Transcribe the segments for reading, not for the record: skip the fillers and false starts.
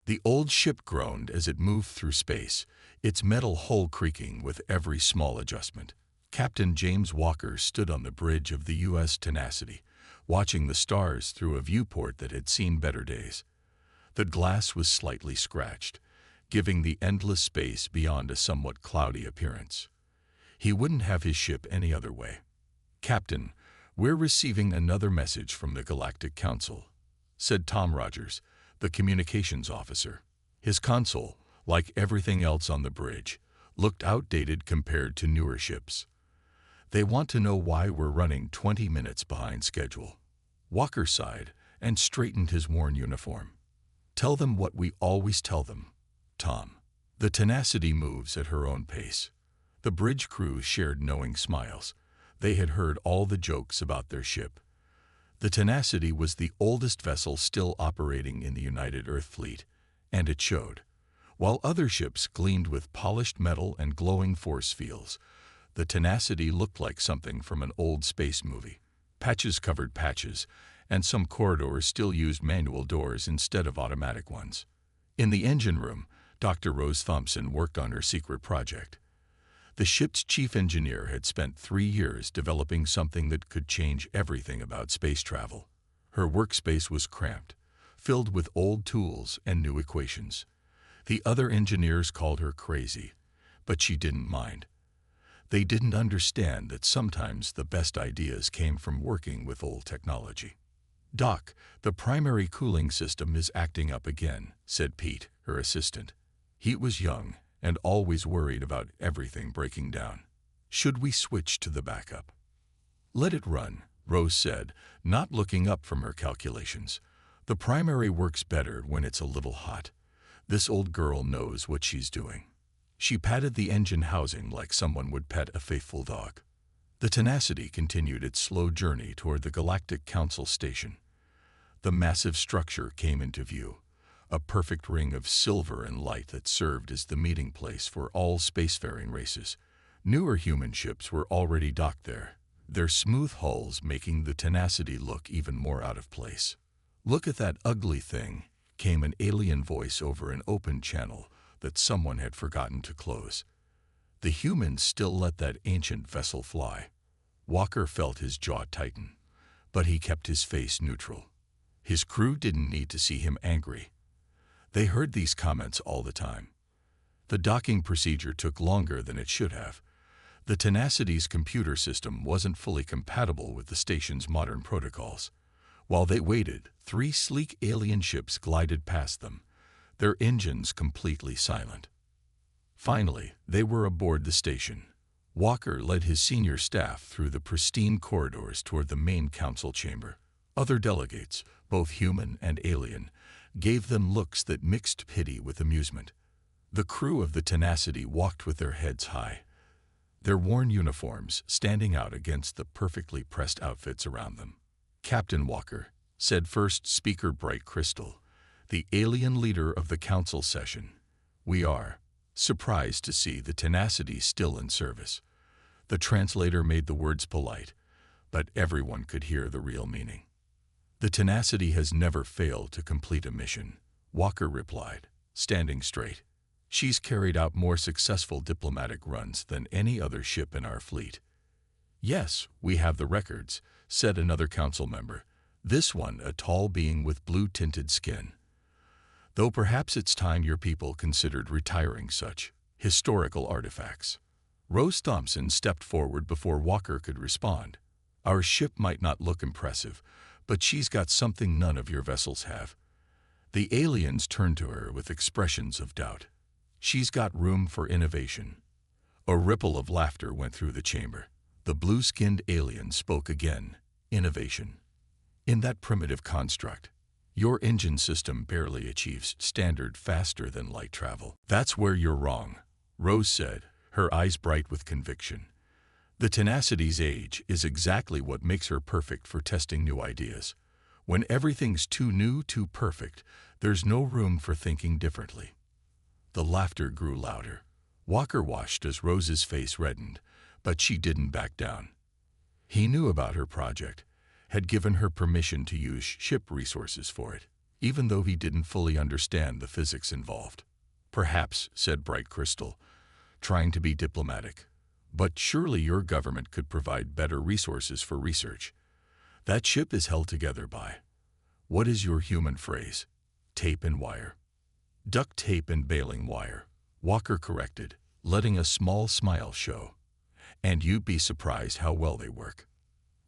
The old ship groaned as it moved through space, its metal hull creaking with every small adjustment. Captain James Walker stood on the bridge of the U.S. Tenacity, watching the stars through a viewport that had seen better days. The glass was slightly scratched, giving the endless space beyond a somewhat cloudy appearance. He wouldn't have his ship any other way. "Captain, we're receiving another message from the Galactic Council," said Tom Rogers, the communications officer. His console, like everything else on the bridge, looked outdated compared to newer ships. "They want to know why we're running 20 minutes behind schedule." Walker sighed and straightened his worn uniform. "Tell them what we always tell them, Tom. The Tenacity moves at her own pace." The bridge crew shared knowing smiles. They had heard all the jokes about their ship. The Tenacity was the oldest vessel still operating in the United Earth Fleet, and it showed. While other ships gleamed with polished metal and glowing force fields, the Tenacity looked like something from an old space movie. Patches covered patches, and some corridors still used manual doors instead of automatic ones. In the engine room, Dr. Rose Thompson worked on her secret project. The ship's chief engineer had spent 3 years developing something that could change everything about space travel. Her workspace was cramped, filled with old tools and new equations. The other engineers called her crazy, but she didn't mind. They didn't understand that sometimes the best ideas came from working with old technology. "Doc, the primary cooling system is acting up again," said Pete, her assistant. He was young and always worried about everything breaking down. "Should we switch to the backup?" "Let it run," Rose said, not looking up from her calculations. "The primary works better when it's a little hot. This old girl knows what she's doing." She patted the engine housing like someone would pet a faithful dog. The Tenacity continued its slow journey toward the Galactic Council station. The massive structure came into view, a perfect ring of silver and light that served as the meeting place for all spacefaring races. Newer human ships were already docked there, their smooth hulls making the Tenacity look even more out of place. "Look at that ugly thing," came an alien voice over an open channel that someone had forgotten to close. The humans still let that ancient vessel fly. Walker felt his jaw tighten, but he kept his face neutral. His crew didn't need to see him angry. They heard these comments all the time. The docking procedure took longer than it should have. The Tenacity's computer system wasn't fully compatible with the station's modern protocols. While they waited, 3 sleek alien ships glided past them, their engines completely silent. Finally, they were aboard the station. Walker led his senior staff through the pristine corridors toward the main council chamber. Other delegates, both human and alien, gave them looks that mixed pity with amusement. The crew of the Tenacity walked with their heads high, their worn uniforms standing out against the perfectly pressed outfits around them. "Captain Walker," said first speaker Bright Crystal, the alien leader of the council session, "we are surprised to see the Tenacity still in service." The translator made the words polite, but everyone could hear the real meaning. "The Tenacity has never failed to complete a mission," Walker replied, standing straight. "She's carried out more successful diplomatic runs than any other ship in our fleet." "Yes, we have the records," said another council member, this one a tall being with blue-tinted skin. "Though perhaps it's time your people considered retiring such historical artifacts." Rose Thompson stepped forward before Walker could respond. "Our ship might not look impressive, but she's got something none of your vessels have." The aliens turned to her with expressions of doubt. "She's got room for innovation." A ripple of laughter went through the chamber. The blue-skinned alien spoke again. "Innovation. In that primitive construct, your engine system barely achieves standard faster than light travel." "That's where you're wrong," Rose said, her eyes bright with conviction. "The Tenacity's age is exactly what makes her perfect for testing new ideas. When everything's too new, too perfect, there's no room for thinking differently." The laughter grew louder. Walker watched as Rose's face reddened, but she didn't back down. He knew about her project, had given her permission to use ship resources for it. even though he didn't fully understand the physics involved. "Perhaps," said Bright Crystal, trying to be diplomatic, "but surely your government could provide better resources for research. That ship is held together by, what is your human phrase? Tape and wire." "Duct tape and baling wire," Walker corrected, letting a small smile show. "And you'd be surprised how well they work."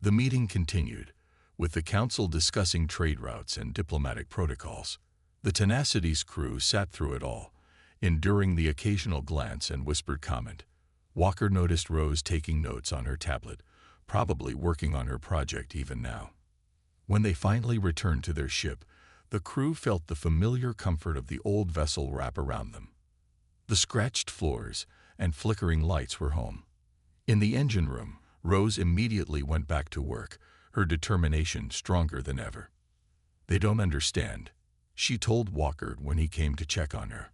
The meeting continued, with the council discussing trade routes and diplomatic protocols. The Tenacity's crew sat through it all, enduring the occasional glance and whispered comment. Walker noticed Rose taking notes on her tablet, probably working on her project even now. When they finally returned to their ship, the crew felt the familiar comfort of the old vessel wrap around them. The scratched floors and flickering lights were home. In the engine room, Rose immediately went back to work, her determination stronger than ever. "They don't understand," she told Walker when he came to check on her.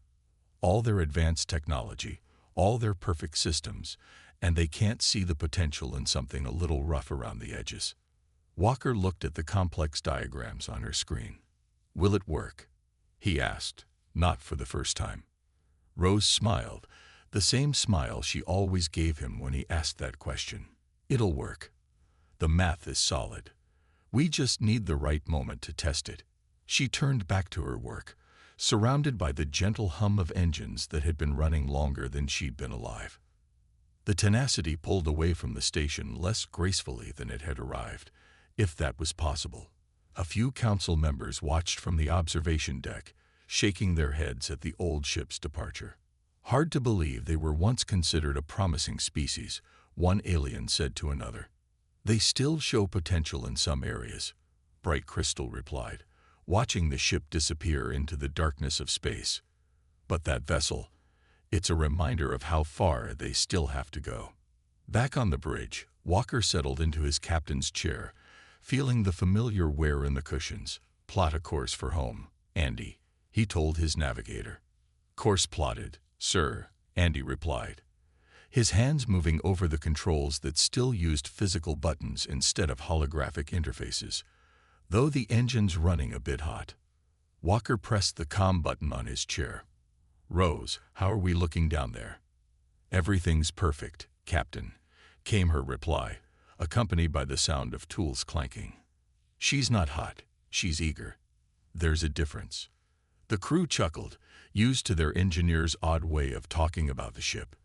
"All their advanced technology, all their perfect systems, and they can't see the potential in something a little rough around the edges." Walker looked at the complex diagrams on her screen. "Will it work?" he asked, not for the first time. Rose smiled, the same smile she always gave him when he asked that question. "It'll work. The math is solid. We just need the right moment to test it." She turned back to her work, surrounded by the gentle hum of engines that had been running longer than she'd been alive. The Tenacity pulled away from the station less gracefully than it had arrived, if that was possible. A few council members watched from the observation deck, shaking their heads at the old ship's departure. "Hard to believe they were once considered a promising species," one alien said to another. "They still show potential in some areas," Bright Crystal replied, watching the ship disappear into the darkness of space. "But that vessel, it's a reminder of how far they still have to go." Back on the bridge, Walker settled into his captain's chair, feeling the familiar wear in the cushions. "Plot a course for home, Andy," he told his navigator. "Course plotted, sir," Andy replied, his hands moving over the controls that still used physical buttons instead of holographic interfaces, though the engine's running a bit hot. Walker pressed the comm button on his chair. "Rose, how are we looking down there?" "Everything's perfect, Captain," came her reply, accompanied by the sound of tools clanking. "She's not hot, she's eager. There's a difference." The crew chuckled, used to their engineer's odd way of talking about the ship.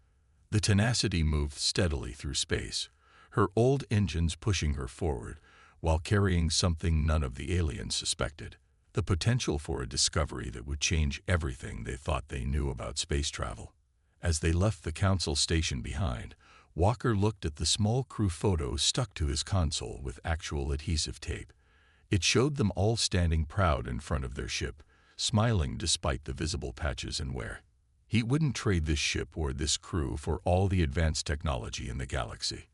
The Tenacity moved steadily through space, her old engines pushing her forward, while carrying something none of the aliens suspected: the potential for a discovery that would change everything they thought they knew about space travel. As they left the council station behind, Walker looked at the small crew photo stuck to his console with actual adhesive tape. It showed them all standing proud in front of their ship, smiling despite the visible patches and wear. He wouldn't trade this ship or this crew for all the advanced technology in the galaxy.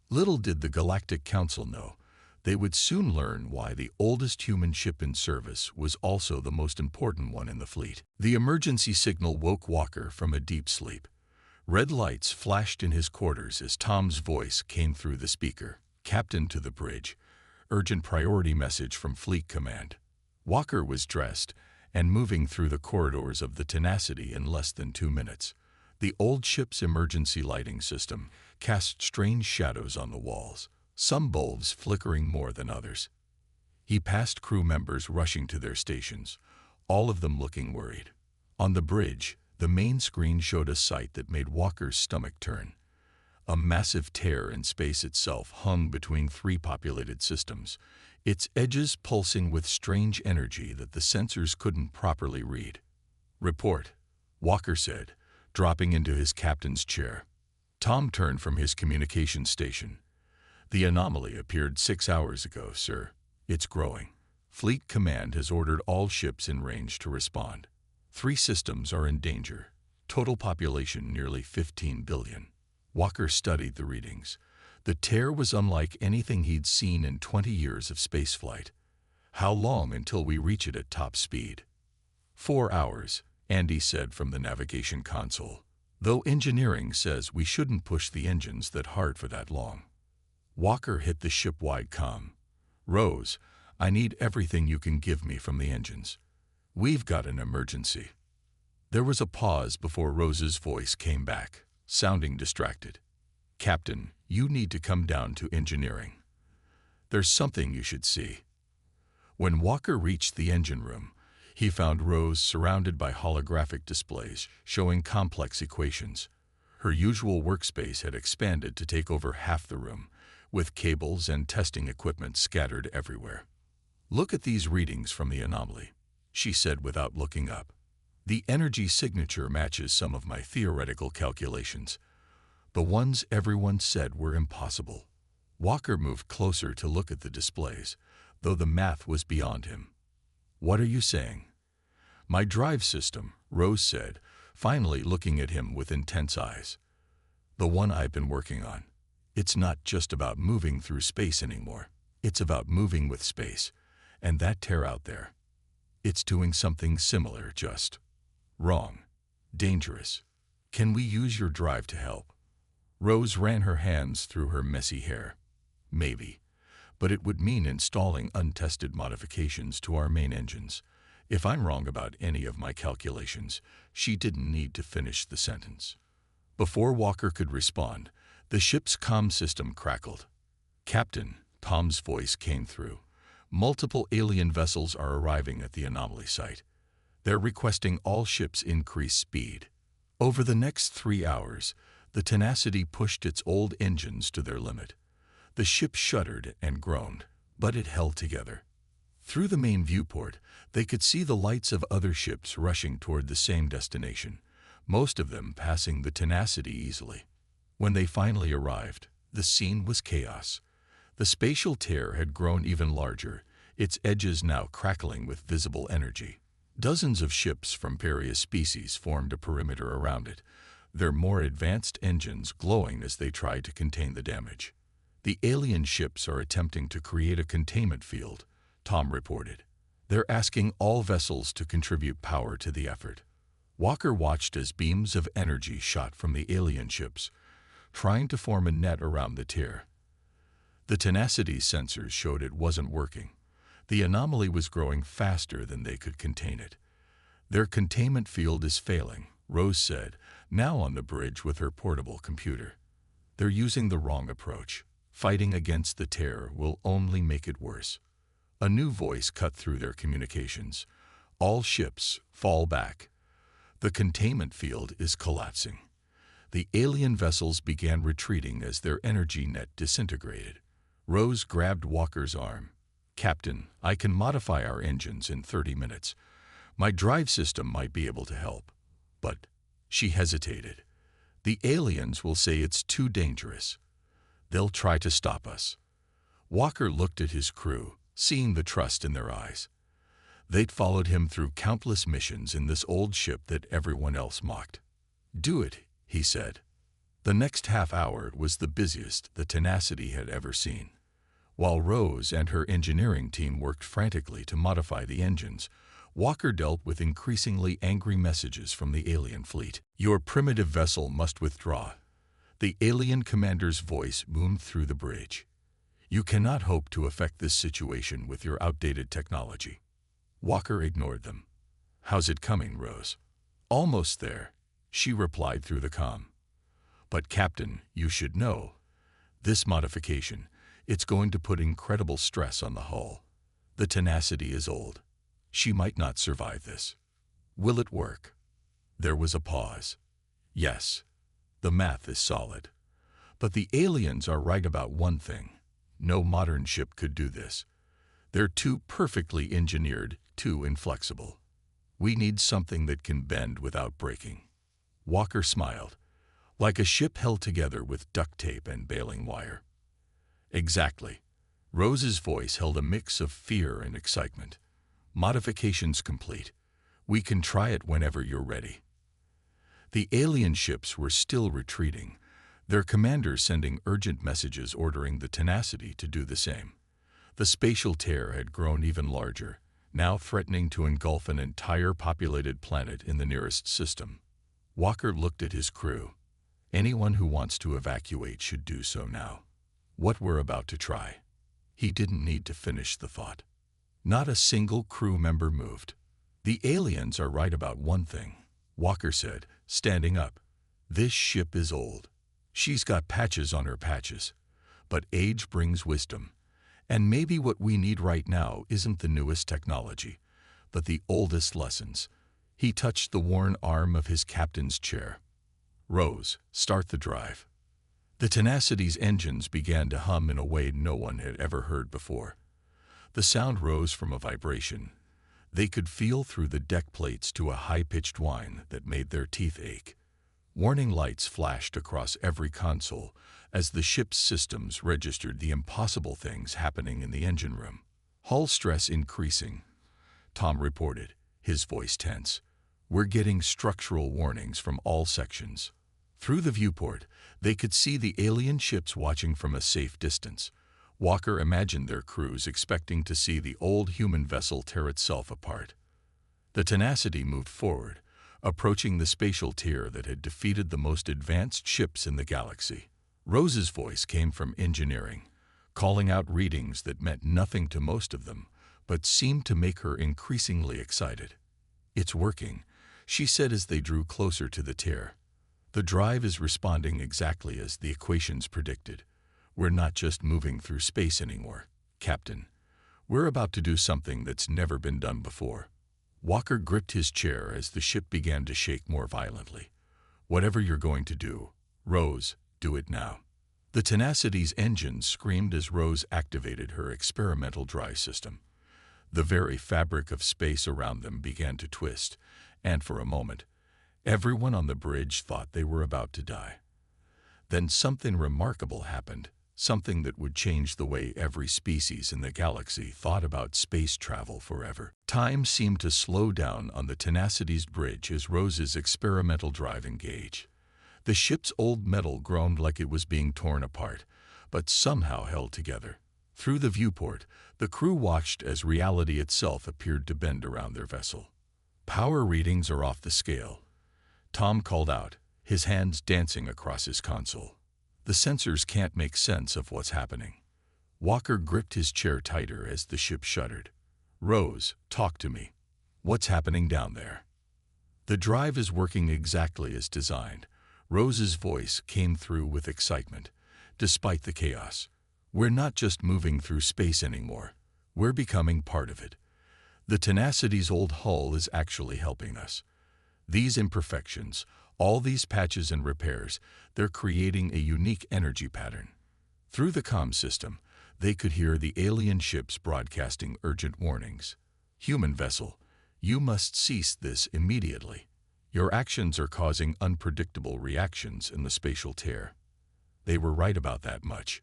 Little did the Galactic Council know, they would soon learn why the oldest human ship in service was also the most important one in the fleet. The emergency signal woke Walker from a deep sleep. Red lights flashed in his quarters as Tom's voice came through the speaker. "Captain to the bridge. Urgent priority message from Fleet Command." Walker was dressed and moving through the corridors of the Tenacity in less than 2 minutes. The old ship's emergency lighting system cast strange shadows on the walls, some bulbs flickering more than others. He passed crew members rushing to their stations, all of them looking worried. On the bridge, the main screen showed a sight that made Walker's stomach turn. A massive tear in space itself hung between 3 populated systems, its edges pulsing with strange energy that the sensors couldn't properly read. "Report," Walker said, dropping into his captain's chair. Tom turned from his communication station. "The anomaly appeared 6 hours ago, sir. It's growing. Fleet Command has ordered all ships in range to respond. 3 systems are in danger. Total population nearly 15 billion. Walker studied the readings. The tear was unlike anything he'd seen in 20 years of spaceflight. "How long until we reach it at top speed?" 4 hours, Andy said from the navigation console, though engineering says we shouldn't push the engines that hard for that long. Walker hit the ship-wide comm. "Rose, I need everything you can give me from the engines. "We've got an emergency." There was a pause before Rose's voice came back, sounding distracted. "Captain, you need to come down to engineering. There's something you should see." When Walker reached the engine room, he found Rose surrounded by holographic displays showing complex equations. Her usual workspace had expanded to take over half the room, with cables and testing equipment scattered everywhere. "Look at these readings from the anomaly," she said without looking up. "The energy signature matches some of my theoretical calculations, the ones everyone said were impossible." Walker moved closer to look at the displays, though the math was beyond him. "What are you saying?" "My drive system," Rose said, finally looking at him with intense eyes. "The one I've been working on. It's not just about moving through space anymore. It's about moving with space, and that tear out there. It's doing something similar, just wrong. Dangerous. Can we use your drive to help?" Rose ran her hands through her messy hair. "Maybe, but it would mean installing untested modifications to our main engines. If I'm wrong about any of my calculations," she didn't need to finish the sentence. Before Walker could respond, the ship's comm system crackled. "Captain," Tom's voice came through. "Multiple alien vessels are arriving at the anomaly site. They're requesting all ships increase speed." Over the next 3 hours, the Tenacity pushed its old engines to their limit. The ship shuddered and groaned, but it held together. Through the main viewport, they could see the lights of other ships rushing toward the same destination, most of them passing the Tenacity easily. When they finally arrived, the scene was chaos. The spatial tear had grown even larger, its edges now crackling with visible energy. Dozens of ships from various species formed a perimeter around it, their more advanced engines glowing as they tried to contain the damage. "The alien ships are attempting to create a containment field," Tom reported. "They're asking all vessels to contribute power to the effort." Walker watched as beams of energy shot from the alien ships, trying to form a net around the tear. The Tenacity's sensors showed it wasn't working. The anomaly was growing faster than they could contain it. "Their containment field is failing," Rose said, now on the bridge with her portable computer. "They're using the wrong approach. Fighting against the tear will only make it worse." A new voice cut through their communications. "All ships, fall back. The containment field is collapsing." The alien vessels began retreating as their energy net disintegrated. Rose grabbed Walker's arm. "Captain, I can modify our engines in 30 minutes. My drive system might be able to help." "But," she hesitated, "the aliens will say it's too dangerous. They'll try to stop us." Walker looked at his crew, seeing the trust in their eyes. They'd followed him through countless missions in this old ship that everyone else mocked. "Do it," he said. The next half hour was the busiest the Tenacity had ever seen. While Rose and her engineering team worked frantically to modify the engines, Walker dealt with increasingly angry messages from the alien fleet. "Your primitive vessel must withdraw." The alien commander's voice boomed through the bridge. "You cannot hope to affect this situation with your outdated technology." Walker ignored them. "How's it coming, Rose?" "Almost there," she replied through the comm. "But Captain, you should know. This modification, it's going to put incredible stress on the hull. The Tenacity is old. She might not survive this." "Will it work?" There was a pause. "Yes. The math is solid. But the aliens are right about one thing. No modern ship could do this. They're too perfectly engineered, too inflexible. We need something that can bend without breaking." Walker smiled. "Like a ship held together with duct tape and baling wire." "Exactly." Rose's voice held a mix of fear and excitement. "Modifications complete. We can try it whenever you're ready." The alien ships were still retreating, their commanders sending urgent messages ordering the Tenacity to do the same. The spatial tear had grown even larger, now threatening to engulf an entire populated planet in the nearest system. Walker looked at his crew. "Anyone who wants to evacuate should do so now. What we're about to try." He didn't need to finish the thought. Not a single crew member moved. "The aliens are right about one thing," Walker said, standing up. "This ship is old. She's got patches on her patches. But age brings wisdom. And maybe what we need right now isn't the newest technology, but the oldest lessons." He touched the worn arm of his captain's chair. "Rose, start the drive." The Tenacity's engines began to hum in a way no one had ever heard before. The sound rose from a vibration. They could feel through the deck plates to a high-pitched whine that made their teeth ache. Warning lights flashed across every console as the ship's systems registered the impossible things happening in the engine room. "Hull stress increasing," Tom reported, his voice tense. "We're getting structural warnings from all sections." Through the viewport, they could see the alien ships watching from a safe distance. Walker imagined their crews expecting to see the old human vessel tear itself apart. The Tenacity moved forward, approaching the spatial tier that had defeated the most advanced ships in the galaxy. Rose's voice came from engineering, calling out readings that meant nothing to most of them, but seemed to make her increasingly excited. "It's working," she said as they drew closer to the tier. "The drive is responding exactly as the equations predicted. We're not just moving through space anymore, Captain. We're about to do something that's never been done before." Walker gripped his chair as the ship began to shake more violently. "Whatever you're going to do, Rose, do it now." The Tenacity's engines screamed as Rose activated her experimental drive system. The very fabric of space around them began to twist, and for a moment, everyone on the bridge thought they were about to die. Then something remarkable happened, something that would change the way every species in the galaxy thought about space travel forever. Time seemed to slow down on the Tenacity's bridge as Rose's experimental drive engaged. The ship's old metal groaned like it was being torn apart, but somehow held together. Through the viewport, the crew watched as reality itself appeared to bend around their vessel. "Power readings are off the scale," Tom called out, his hands dancing across his console. "The sensors can't make sense of what's happening." Walker gripped his chair tighter as the ship shuddered. "Rose, talk to me. What's happening down there?" "The drive is working exactly as designed." Rose's voice came through with excitement, despite the chaos. "We're not just moving through space anymore. We're becoming part of it. The Tenacity's old hull is actually helping us. These imperfections, all these patches and repairs, they're creating a unique energy pattern." Through the comm system, they could hear the alien ships broadcasting urgent warnings. "Human vessel, you must cease this immediately. Your actions are causing unpredictable reactions in the spatial tear." They were right about that much.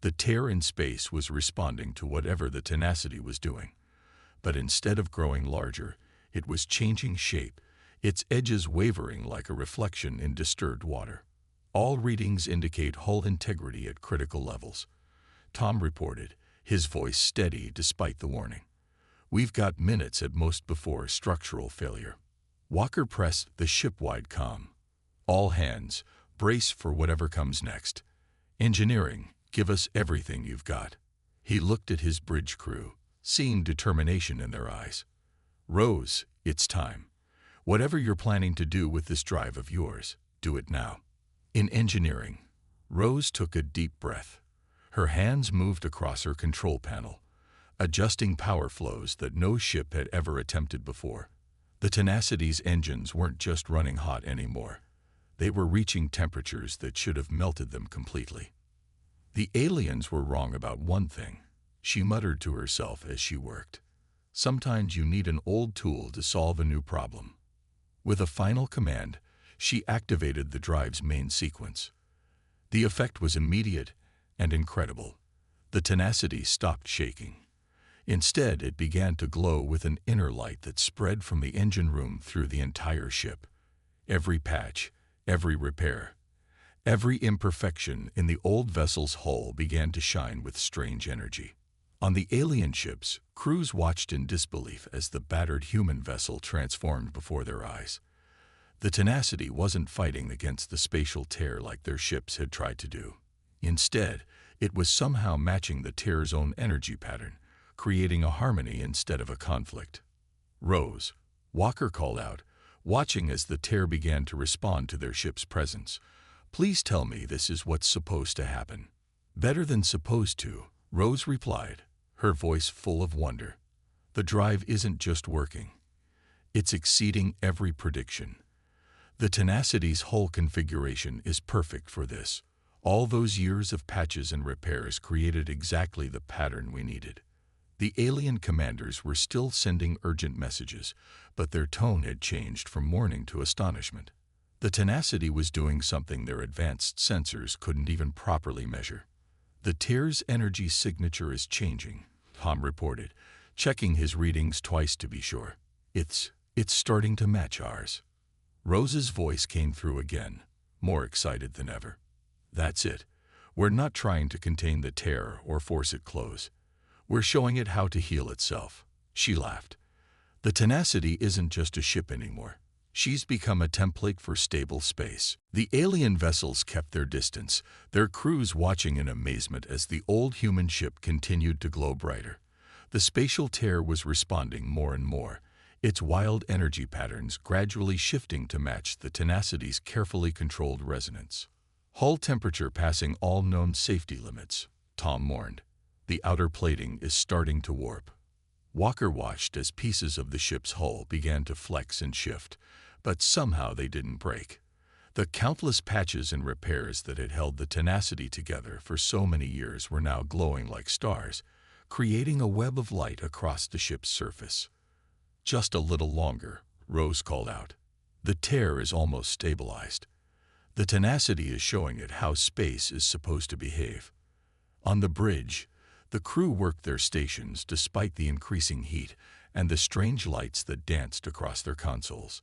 The tear in space was responding to whatever the Tenacity was doing. But instead of growing larger, it was changing shape, its edges wavering like a reflection in disturbed water. "All readings indicate hull integrity at critical levels," Tom reported, his voice steady despite the warning. "We've got minutes at most before structural failure." Walker pressed the ship-wide comm. "All hands, brace for whatever comes next. Engineering, give us everything you've got." He looked at his bridge crew, seeing determination in their eyes. "Rose, it's time. Whatever you're planning to do with this drive of yours, do it now." In engineering, Rose took a deep breath. Her hands moved across her control panel, adjusting power flows that no ship had ever attempted before. The Tenacity's engines weren't just running hot anymore. They were reaching temperatures that should have melted them completely. "The aliens were wrong about one thing," she muttered to herself as she worked. "Sometimes you need an old tool to solve a new problem." With a final command, she activated the drive's main sequence. The effect was immediate and incredible. The Tenacity stopped shaking. Instead, it began to glow with an inner light that spread from the engine room through the entire ship. Every patch, every repair, every imperfection in the old vessel's hull began to shine with strange energy. On the alien ships, crews watched in disbelief as the battered human vessel transformed before their eyes. The Tenacity wasn't fighting against the spatial tear like their ships had tried to do. Instead, it was somehow matching the tear's own energy pattern, creating a harmony instead of a conflict. "Rose, Walker called out, watching as the tear began to respond to their ship's presence. "Please tell me this is what's supposed to happen." "Better than supposed to," Rose replied, her voice full of wonder. "The drive isn't just working. It's exceeding every prediction. The Tenacity's hull configuration is perfect for this. All those years of patches and repairs created exactly the pattern we needed." The alien commanders were still sending urgent messages, but their tone had changed from warning to astonishment. The Tenacity was doing something their advanced sensors couldn't even properly measure. "The tear's energy signature is changing," Tom reported, checking his readings twice to be sure. It's starting to match ours." Rose's voice came through again, more excited than ever. "That's it. We're not trying to contain the tear or force it close. We're showing it how to heal itself." She laughed. "The Tenacity isn't just a ship anymore. She's become a template for stable space." The alien vessels kept their distance, their crews watching in amazement as the old human ship continued to glow brighter. The spatial tear was responding more and more, its wild energy patterns gradually shifting to match the Tenacity's carefully controlled resonance. "Hull temperature passing all known safety limits," Tom warned. "The outer plating is starting to warp." Walker watched as pieces of the ship's hull began to flex and shift, but somehow they didn't break. The countless patches and repairs that had held the Tenacity together for so many years were now glowing like stars, creating a web of light across the ship's surface. "Just a little longer," Rose called out. "The tear is almost stabilized. The Tenacity is showing it how space is supposed to behave." On the bridge, the crew worked their stations despite the increasing heat and the strange lights that danced across their consoles.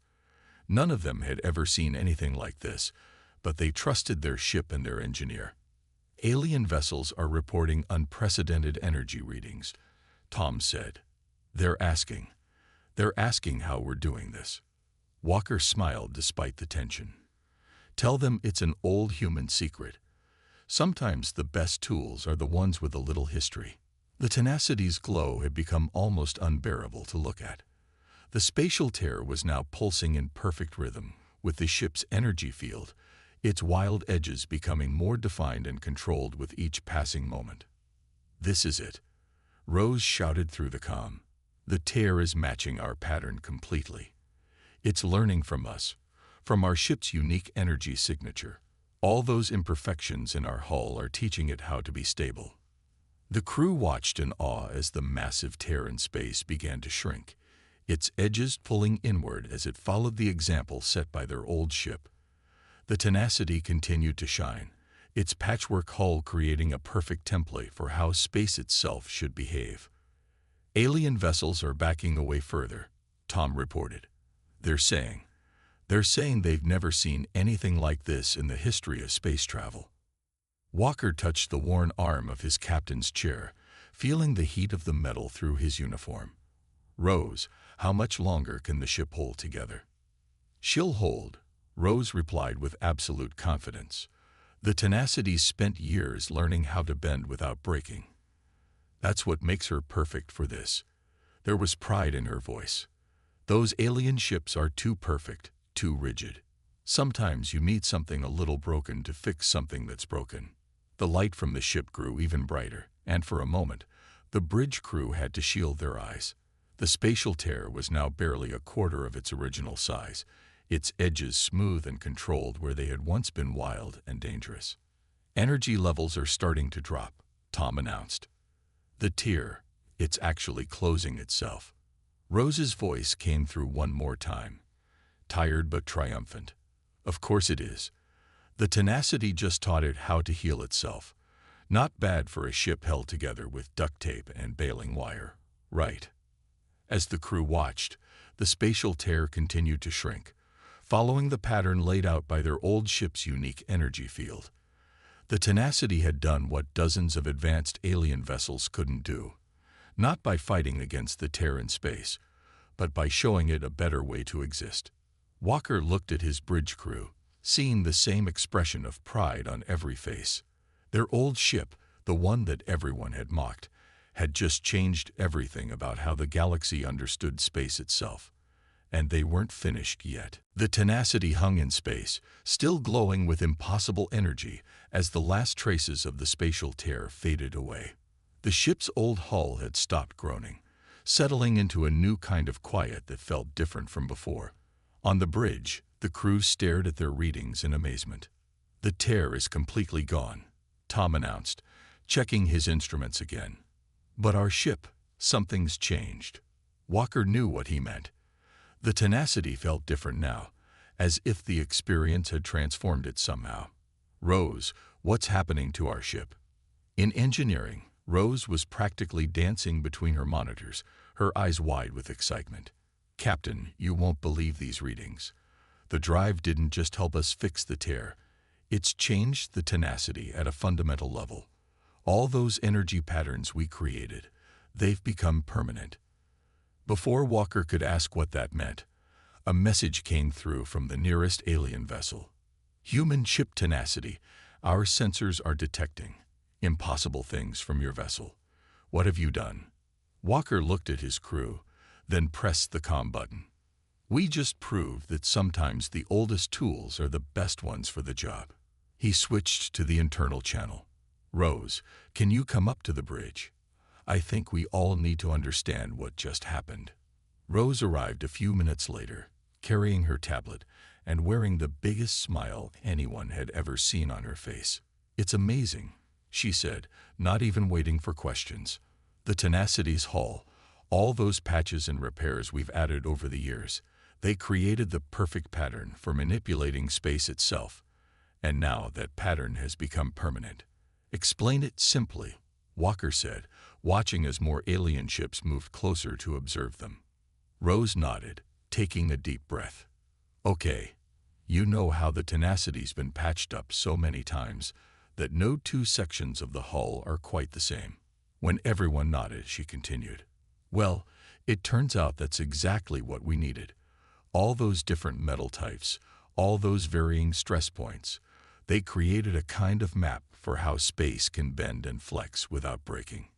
None of them had ever seen anything like this, but they trusted their ship and their engineer. "Alien vessels are reporting unprecedented energy readings," Tom said. They're asking how we're doing this." Walker smiled despite the tension. "Tell them it's an old human secret. Sometimes the best tools are the ones with a little history." The Tenacity's glow had become almost unbearable to look at. The spatial tear was now pulsing in perfect rhythm with the ship's energy field, its wild edges becoming more defined and controlled with each passing moment. "This is it," Rose shouted through the comm. "The tear is matching our pattern completely. It's learning from us, from our ship's unique energy signature. All those imperfections in our hull are teaching it how to be stable." The crew watched in awe as the massive tear in space began to shrink, its edges pulling inward as it followed the example set by their old ship. The Tenacity continued to shine, its patchwork hull creating a perfect template for how space itself should behave. "Alien vessels are backing away further," Tom reported. They're saying they've never seen anything like this in the history of space travel." Walker touched the worn arm of his captain's chair, feeling the heat of the metal through his uniform. "Rose, how much longer can the ship hold together?" "She'll hold," Rose replied with absolute confidence. "The Tenacity spent years learning how to bend without breaking. That's what makes her perfect for this." There was pride in her voice. "Those alien ships are too perfect, too rigid. Sometimes you need something a little broken to fix something that's broken." The light from the ship grew even brighter, and for a moment, the bridge crew had to shield their eyes. The spatial tear was now barely a quarter of its original size, its edges smooth and controlled where they had once been wild and dangerous. "Energy levels are starting to drop," Tom announced. "The tear, it's actually closing itself." Rose's voice came through one more time, tired but triumphant. "Of course it is. The Tenacity just taught it how to heal itself. Not bad for a ship held together with duct tape and baling wire, right?" As the crew watched, the spatial tear continued to shrink, following the pattern laid out by their old ship's unique energy field. The Tenacity had done what dozens of advanced alien vessels couldn't do, not by fighting against the tear in space, but by showing it a better way to exist. Walker looked at his bridge crew, seeing the same expression of pride on every face. Their old ship, the one that everyone had mocked, had just changed everything about how the galaxy understood space itself. And they weren't finished yet. The Tenacity hung in space, still glowing with impossible energy as the last traces of the spatial tear faded away. The ship's old hull had stopped groaning, settling into a new kind of quiet that felt different from before. On the bridge, the crew stared at their readings in amazement. "The tear is completely gone," Tom announced, checking his instruments again. "But our ship, something's changed." Walker knew what he meant. The Tenacity felt different now, as if the experience had transformed it somehow. "Rose, what's happening to our ship?" In engineering, Rose was practically dancing between her monitors, her eyes wide with excitement. "Captain, you won't believe these readings. The drive didn't just help us fix the tear. It's changed the Tenacity at a fundamental level. All those energy patterns we created, they've become permanent." Before Walker could ask what that meant, a message came through from the nearest alien vessel. "Human ship Tenacity, our sensors are detecting impossible things from your vessel. What have you done?" Walker looked at his crew, then pressed the comm button. "We just proved that sometimes the oldest tools are the best ones for the job." He switched to the internal channel. "Rose, can you come up to the bridge? I think we all need to understand what just happened." Rose arrived a few minutes later, carrying her tablet and wearing the biggest smile anyone had ever seen on her face. "It's amazing," she said, not even waiting for questions. "The Tenacity's hull, all those patches and repairs we've added over the years, they created the perfect pattern for manipulating space itself. And now that pattern has become permanent." "Explain it simply," Walker said, watching as more alien ships moved closer to observe them. Rose nodded, taking a deep breath. "Okay, you know how the Tenacity's been patched up so many times that no two sections of the hull are quite the same." When everyone nodded, she continued, "Well, it turns out that's exactly what we needed. All those different metal types, all those varying stress points, they created a kind of map for how space can bend and flex without breaking."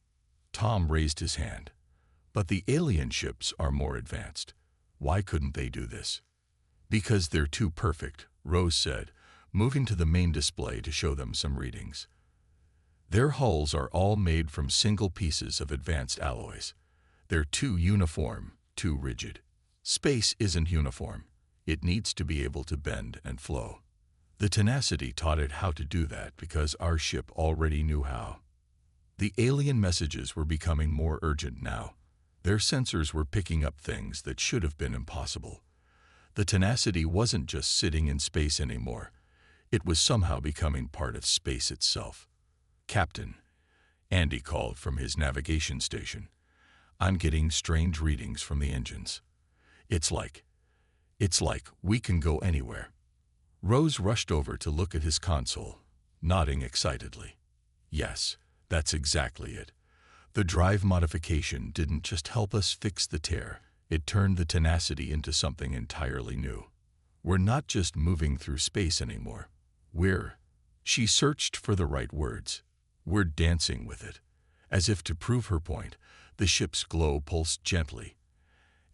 Tom raised his hand. "But the alien ships are more advanced. Why couldn't they do this?" "Because they're too perfect," Rose said, moving to the main display to show them some readings. "Their hulls are all made from single pieces of advanced alloys. They're too uniform, too rigid. Space isn't uniform. It needs to be able to bend and flow. The Tenacity taught it how to do that because our ship already knew how." The alien messages were becoming more urgent now. Their sensors were picking up things that should have been impossible. The Tenacity wasn't just sitting in space anymore. It was somehow becoming part of space itself. "Captain," Andy called from his navigation station, "I'm getting strange readings from the engines. It's like we can go anywhere." Rose rushed over to look at his console, nodding excitedly. "Yes, that's exactly it. The drive modification didn't just help us fix the tear, it turned the Tenacity into something entirely new. We're not just moving through space anymore. She searched for the right words. "We're dancing with it." As if to prove her point, the ship's glow pulsed gently.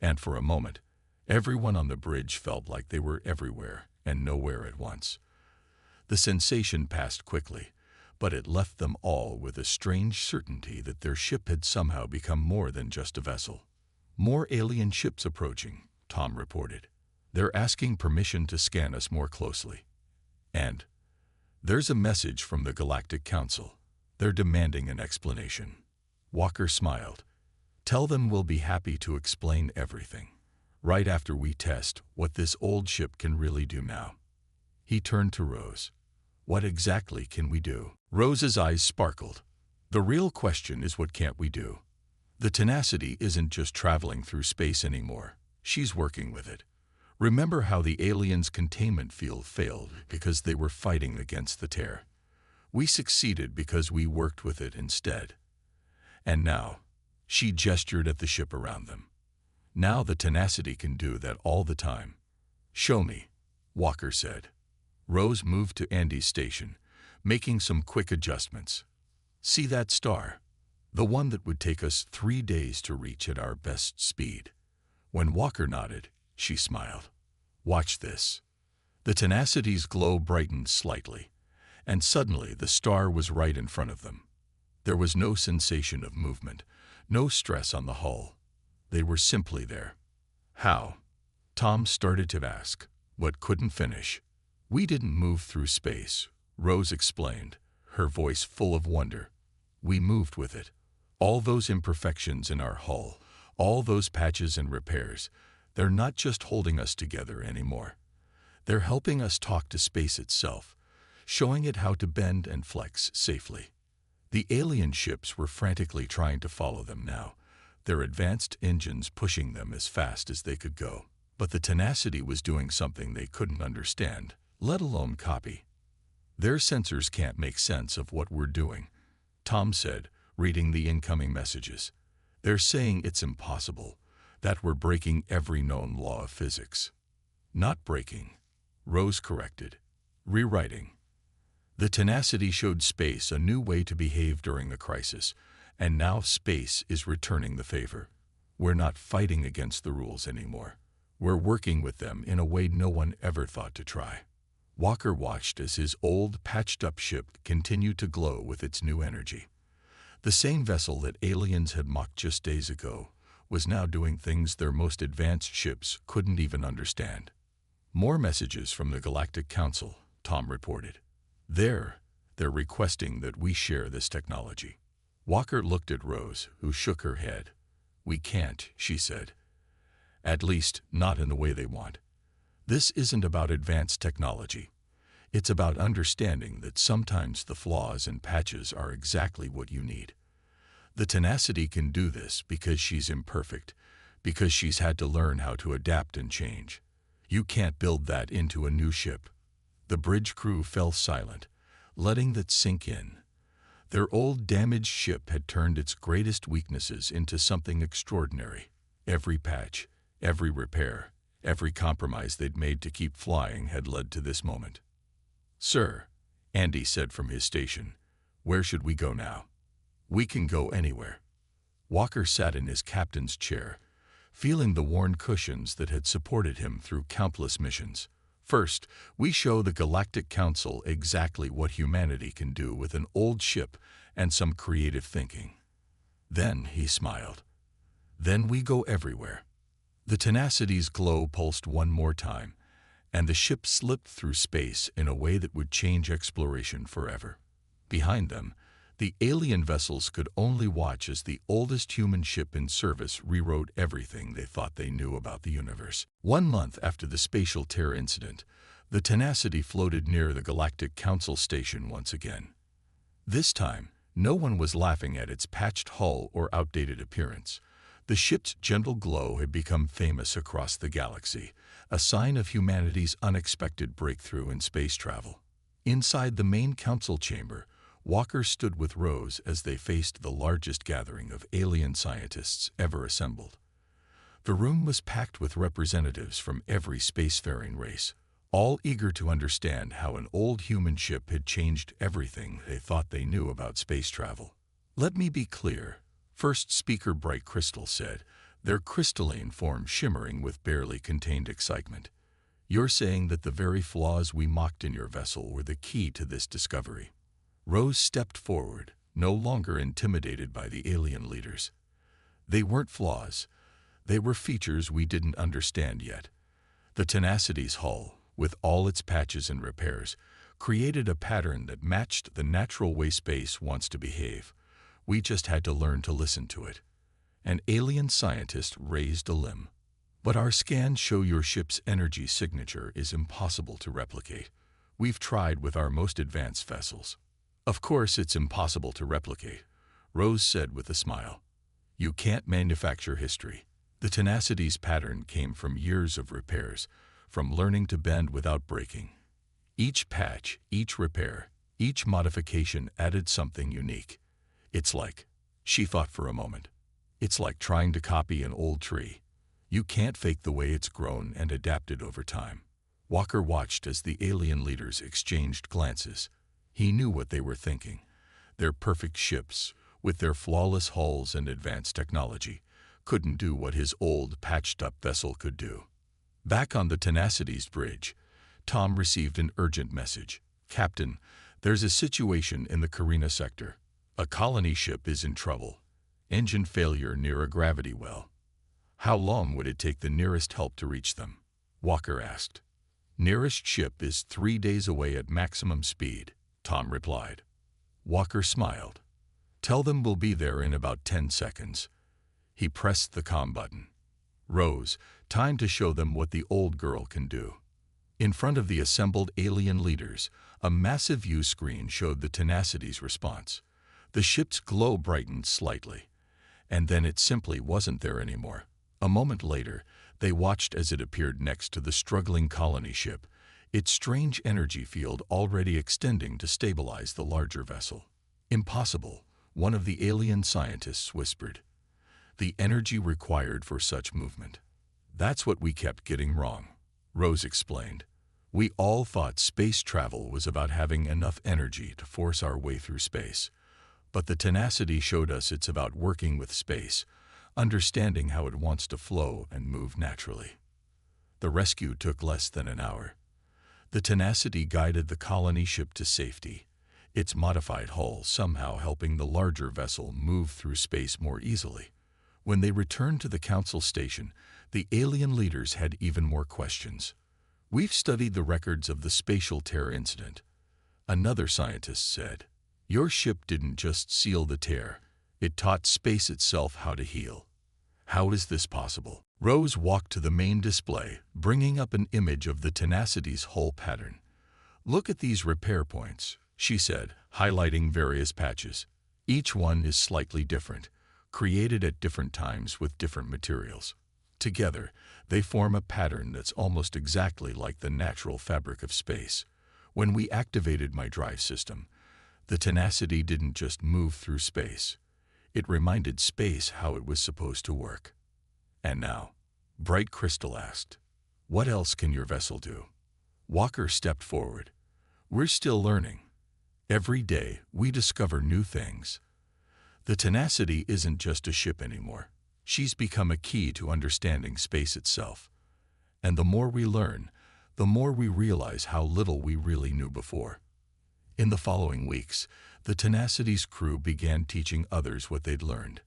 And for a moment, everyone on the bridge felt like they were everywhere and nowhere at once. The sensation passed quickly, but it left them all with a strange certainty that their ship had somehow become more than just a vessel. "More alien ships approaching," Tom reported. "They're asking permission to scan us more closely. And there's a message from the Galactic Council. They're demanding an explanation." Walker smiled. "Tell them we'll be happy to explain everything, right after we test what this old ship can really do now." He turned to Rose. "What exactly can we do?" Rose's eyes sparkled. "The real question is, what can't we do? The Tenacity isn't just traveling through space anymore. She's working with it. Remember how the aliens' containment field failed because they were fighting against the tear? We succeeded because we worked with it instead. And now," she gestured at the ship around them, "now the Tenacity can do that all the time." "Show me," Walker said. Rose moved to Andy's station, making some quick adjustments. "See that star? The one that would take us 3 days to reach at our best speed." When Walker nodded, she smiled. "Watch this." The Tenacity's glow brightened slightly, and suddenly the star was right in front of them. There was no sensation of movement, no stress on the hull. They were simply there. "How?" Tom started to ask, but couldn't finish. "We didn't move through space," Rose explained, her voice full of wonder. "We moved with it. All those imperfections in our hull, all those patches and repairs, they're not just holding us together anymore. They're helping us talk to space itself, showing it how to bend and flex safely." The alien ships were frantically trying to follow them now, their advanced engines pushing them as fast as they could go. But the Tenacity was doing something they couldn't understand, let alone copy. "Their sensors can't make sense of what we're doing," Tom said, reading the incoming messages. "They're saying it's impossible, that we're breaking every known law of physics." "Not breaking," Rose corrected. "Rewriting." The Tenacity showed space a new way to behave during the crisis, and now space is returning the favor. We're not fighting against the rules anymore. We're working with them in a way no one ever thought to try. Walker watched as his old, patched-up ship continued to glow with its new energy. The same vessel that aliens had mocked just days ago was now doing things their most advanced ships couldn't even understand. "More messages from the Galactic Council," Tom reported. They're requesting that we share this technology." Walker looked at Rose, who shook her head. "We can't," she said. "At least, not in the way they want. This isn't about advanced technology. It's about understanding that sometimes the flaws and patches are exactly what you need. The Tenacity can do this because she's imperfect, because she's had to learn how to adapt and change. You can't build that into a new ship." The bridge crew fell silent, letting that sink in. Their old damaged ship had turned its greatest weaknesses into something extraordinary. Every patch, every repair, every compromise they'd made to keep flying had led to this moment. "Sir," Andy said from his station, "where should we go now?" "We can go anywhere." Walker sat in his captain's chair, feeling the worn cushions that had supported him through countless missions. "First, we show the Galactic Council exactly what humanity can do with an old ship and some creative thinking. Then," he smiled, "then we go everywhere." The Tenacity's glow pulsed one more time, and the ship slipped through space in a way that would change exploration forever. Behind them, the alien vessels could only watch as the oldest human ship in service rewrote everything they thought they knew about the universe. 1 month after the spatial tear incident, the Tenacity floated near the Galactic Council station once again. This time, no one was laughing at its patched hull or outdated appearance. The ship's gentle glow had become famous across the galaxy, a sign of humanity's unexpected breakthrough in space travel. Inside the main council chamber, Walker stood with Rose as they faced the largest gathering of alien scientists ever assembled. The room was packed with representatives from every spacefaring race, all eager to understand how an old human ship had changed everything they thought they knew about space travel. "Let me be clear," first speaker Bright Crystal said, their crystalline form shimmering with barely contained excitement. "You're saying that the very flaws we mocked in your vessel were the key to this discovery." Rose stepped forward, no longer intimidated by the alien leaders. "They weren't flaws. They were features we didn't understand yet. The Tenacity's hull, with all its patches and repairs, created a pattern that matched the natural way space wants to behave. We just had to learn to listen to it." An alien scientist raised a limb. "But our scans show your ship's energy signature is impossible to replicate. We've tried with our most advanced vessels." "Of course it's impossible to replicate," Rose said with a smile. "You can't manufacture history. The Tenacity's pattern came from years of repairs, from learning to bend without breaking. Each patch, each repair, each modification added something unique. It's like," she thought for a moment, "it's like trying to copy an old tree. You can't fake the way it's grown and adapted over time." Walker watched as the alien leaders exchanged glances. He knew what they were thinking. Their perfect ships, with their flawless hulls and advanced technology, couldn't do what his old, patched-up vessel could do. Back on the Tenacity's bridge, Tom received an urgent message. "Captain, there's a situation in the Carina sector. A colony ship is in trouble. Engine failure near a gravity well." "How long would it take the nearest help to reach them?" Walker asked. "Nearest ship is 3 days away at maximum speed," Tom replied. Walker smiled. "Tell them we'll be there in about 10 seconds. He pressed the comm button. "Rose, time to show them what the old girl can do." In front of the assembled alien leaders, a massive view screen showed the Tenacity's response. The ship's glow brightened slightly, and then it simply wasn't there anymore. A moment later, they watched as it appeared next to the struggling colony ship, its strange energy field already extending to stabilize the larger vessel. "Impossible," one of the alien scientists whispered. "The energy required for such movement." "That's what we kept getting wrong," Rose explained. "We all thought space travel was about having enough energy to force our way through space. But the Tenacity showed us it's about working with space, understanding how it wants to flow and move naturally." The rescue took less than an hour. The Tenacity guided the colony ship to safety, its modified hull somehow helping the larger vessel move through space more easily. When they returned to the council station, the alien leaders had even more questions. "We've studied the records of the spatial tear incident," another scientist said. "Your ship didn't just seal the tear, it taught space itself how to heal. How is this possible?" Rose walked to the main display, bringing up an image of the Tenacity's hull pattern. "Look at these repair points," she said, highlighting various patches. "Each one is slightly different, created at different times with different materials. Together, they form a pattern that's almost exactly like the natural fabric of space. When we activated my drive system, the Tenacity didn't just move through space. It reminded space how it was supposed to work." "And now," Bright Crystal asked, "what else can your vessel do?" Walker stepped forward. "We're still learning. Every day, we discover new things. The Tenacity isn't just a ship anymore. She's become a key to understanding space itself. And the more we learn, the more we realize how little we really knew before." In the following weeks, the Tenacity's crew began teaching others what they'd learned.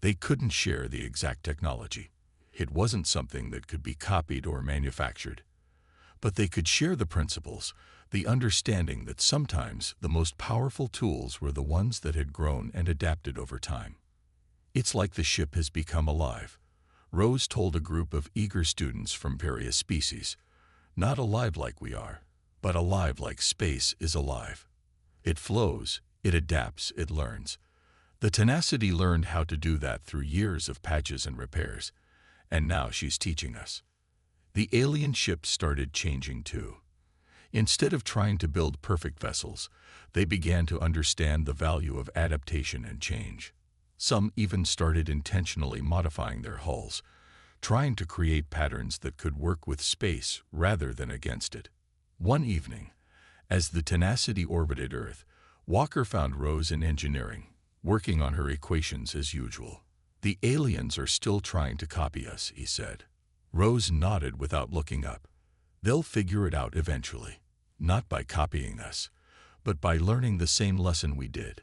They couldn't share the exact technology. It wasn't something that could be copied or manufactured. But they could share the principles, the understanding that sometimes the most powerful tools were the ones that had grown and adapted over time. "It's like the ship has become alive," Rose told a group of eager students from various species. "Not alive like we are, but alive like space is alive. It flows, it adapts, it learns. The Tenacity learned how to do that through years of patches and repairs, and now she's teaching us." The alien ship started changing too. Instead of trying to build perfect vessels, they began to understand the value of adaptation and change. Some even started intentionally modifying their hulls, trying to create patterns that could work with space rather than against it. One evening, as the Tenacity orbited Earth, Walker found Rose in engineering, working on her equations as usual. "The aliens are still trying to copy us," he said. Rose nodded without looking up. "They'll figure it out eventually, not by copying us, but by learning the same lesson we did,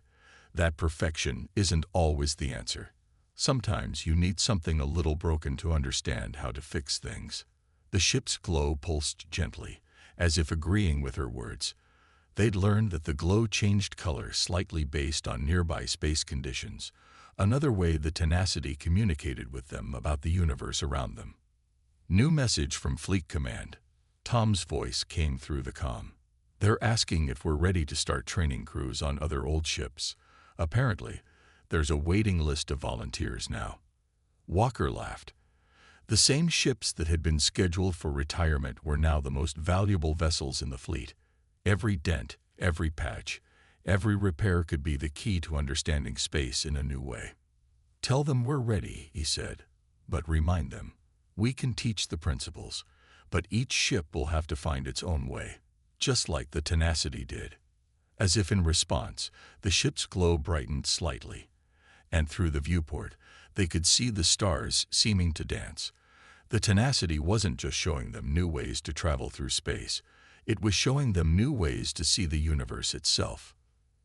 that perfection isn't always the answer. Sometimes you need something a little broken to understand how to fix things." The ship's glow pulsed gently, as if agreeing with her words. They'd learned that the glow changed color slightly based on nearby space conditions, another way the Tenacity communicated with them about the universe around them. "New message from Fleet Command." Tom's voice came through the comm. "They're asking if we're ready to start training crews on other old ships. Apparently, there's a waiting list of volunteers now." Walker laughed. The same ships that had been scheduled for retirement were now the most valuable vessels in the fleet. Every dent, every patch, every repair could be the key to understanding space in a new way. "Tell them we're ready," he said, "but remind them, we can teach the principles, but each ship will have to find its own way, just like the Tenacity did." As if in response, the ship's glow brightened slightly, and through the viewport, they could see the stars seeming to dance. The tenacity wasn't just showing them new ways to travel through space. It was showing them new ways to see the universe itself.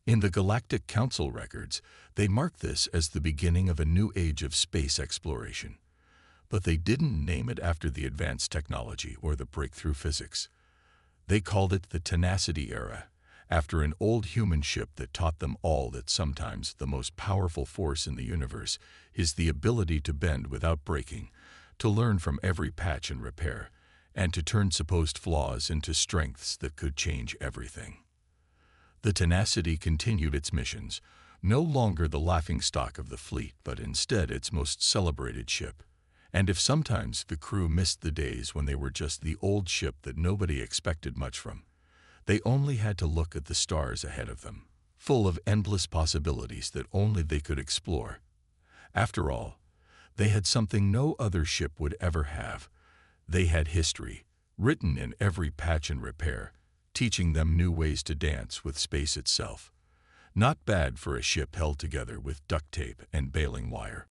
In the Galactic Council records, they marked this as the beginning of a new age of space exploration. But they didn't name it after the advanced technology or the breakthrough physics. They called it the Tenacity Era, after an old human ship that taught them all that sometimes the most powerful force in the universe is the ability to bend without breaking, to learn from every patch and repair, and to turn supposed flaws into strengths that could change everything. The Tenacity continued its missions, no longer the laughingstock of the fleet, but instead its most celebrated ship. And if sometimes the crew missed the days when they were just the old ship that nobody expected much from, they only had to look at the stars ahead of them, full of endless possibilities that only they could explore. After all, they had something no other ship would ever have. They had history, written in every patch and repair, teaching them new ways to dance with space itself. Not bad for a ship held together with duct tape and baling wire.